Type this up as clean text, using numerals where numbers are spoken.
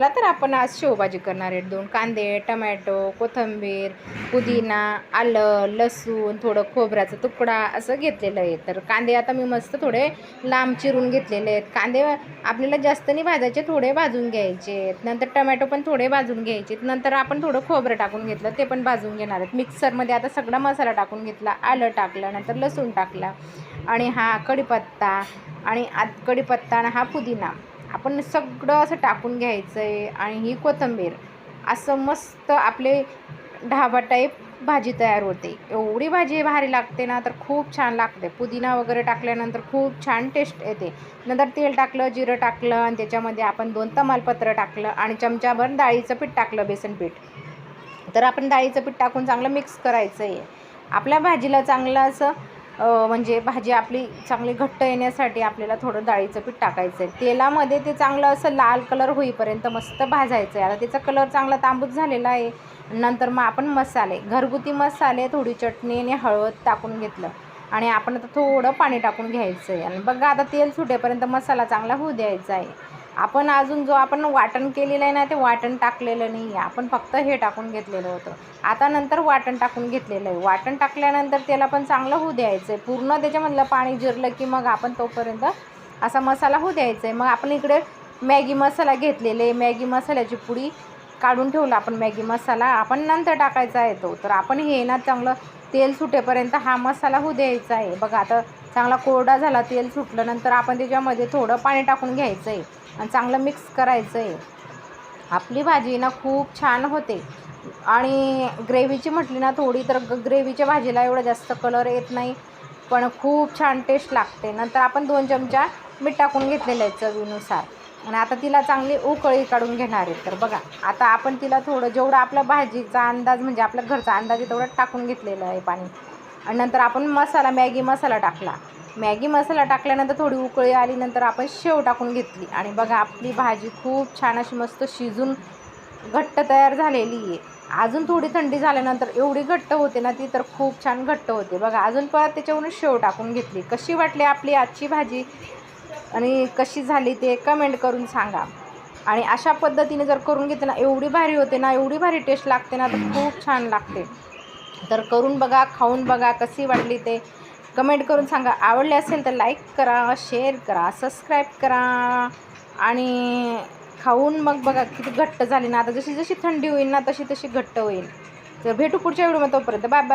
तर आपण आज शेवभाजी करणार आहे. 2 कांदे, टमॅटो, कोथिंबीर, पुदिना, आलं, लसूण, थोडं खोबऱ्याचा तुकडा असं घेतलेलं आहे. तर कांदे आता मी मस्त थोडे लांब चिरून घेतलेले आहेत. कांदे आपल्याला जास्त नाही भाजायचे, थोडे भाजून घ्यायचे. नंतर टमॅटो पण थोडे भाजून घ्यायचे. नंतर आपण थोडं खोबरं टाकून घेतलं, ते पण भाजून घेणार आहेत. मिक्सरमध्ये आता सगळा मसाला टाकून घेतला, आलं टाकलं, नंतर लसूण टाकला आणि हा कढीपत्ता आणि कढीपत्ता आणि हा पुदिना आपण सगळं असं टाकून घ्यायचं आहे. आणि ही कोथिंबीर असं मस्त आपले ढाबा टाईप भाजी तयार होते. एवढी भाजी भारी लागते ना, तर खूप छान लागते. पुदिना वगैरे टाकल्यानंतर खूप छान टेस्ट येते. नंतर तेल टाकलं, जिरं टाकलं आणि त्याच्यामध्ये आपण 2 तमालपत्र टाकलं आणि चमचाभर डाळीचं पीठ टाकलं, बेसन पीठ. तर आपण डाळीचं पीठ टाकून चांगलं मिक्स करायचं आहे. आपल्या भाजीला चांगलं असं म्हणजे भाजी आपली चांगली घट्ट येण्यासाठी आपल्याला थोडं डाळीचं पीठ टाकायचं आहे. तेलामध्ये ते चांगलं असं लाल कलर होईपर्यंत मस्त भाजायचं आहे. आता त्याचा कलर चांगला तांबूस झालेला आहे. नंतर मग आपण मसाले, घरगुती मसाले, थोडी चटणी आणि हळद टाकून घेतलं आणि आपण आता थोडं पाणी टाकून घ्यायचं आहे. आणि बघा आता तेल सुटेपर्यंत मसाला चांगला होऊ द्यायचा आहे. आपण अजून जो आपण वाटण केलेलं आहे ना, ते वाटण टाकलेलं नाही आहे. आपण फक्त हे टाकून घेतलेलं होतं. आता नंतर वाटण टाकून घेतलेलं आहे. वाटण टाकल्यानंतर त्याला पण चांगलं होऊ द्यायचं आहे. पूर्ण त्याच्यामधलं पाणी जिरलं की मग आपण तोपर्यंत असा मसाला होऊ द्यायचा आहे. मग आपण इकडे मॅगी मसाला घेतलेले, मॅगी मसाल्याची पुडी काढून ठेवला आपण. मॅगी मसाला आपण नंतर टाकायचा आहे तो. तर आपण हे ना चांगलं तेल सुटेपर्यंत हा मसाला होऊ द्यायचा आहे. बघा आता चांगला कोरडा झाला, तेल सुटलं. नंतर आपण त्याच्यामध्ये थोडं पाणी टाकून घ्यायचं आहे आणि चांगलं मिक्स करायचं आहे. आपली भाजी ना खूप छान होते. आणि ग्रेव्हीची म्हटली ना थोडी, तर ग्रेव्हीच्या भाजीला एवढा जास्त कलर येत नाही, पण खूप छान टेस्ट लागते. नंतर आपण 2 चमचा मीठ टाकून घेतलेलं आहे चवीनुसार. आणि आता तिला चांगली उकळी काढून घेणार आहे. तर बघा आता आपण तिला थोडं जेवढं आपला भाजीचा अंदाज म्हणजे आपल्या घरचा अंदाज आहे तेवढं टाकून घेतलेलं आहे पाणी. आणि नंतर आपण मसाला, मॅगी मसाला टाकला. मॅगी मसाला टाकल्यानंतर थोडी उकळी आली, नंतर आपण शेव टाकून घेतली आणि बघा आपली भाजी खूप छान अशी मस्त शिजून घट्ट तयार झालेली आहे. अजून थोडी थंडी झाल्यानंतर एवढी घट्ट होते ना ती, तर खूप छान घट्ट होते. बघा अजून परत त्याच्यावरून शेव टाकून घेतली. कशी वाटली आपली आजची भाजी आणि कशी झाली ते कमेंट करून सांगा. आणि अशा पद्धतीने जर करून घेतली ना, एवढी भारी होते ना, एवढी भारी टेस्ट लागते ना, तर खूप छान लागते. तर करून बघा, खाऊन बघा, कशी वाटली ते कमेंट करून सांगा. आवडले असेल तर लाईक करा, शेअर करा, सबस्क्राईब करा आणि खाऊन मग बघा किती घट्ट झाली ना. आता जशी जशी थंडी होईल ना, तशी तशी घट्ट होईल. तर भेटू पुढच्या व्हिडिओमध्ये. तोपर्यंत बाय बाय.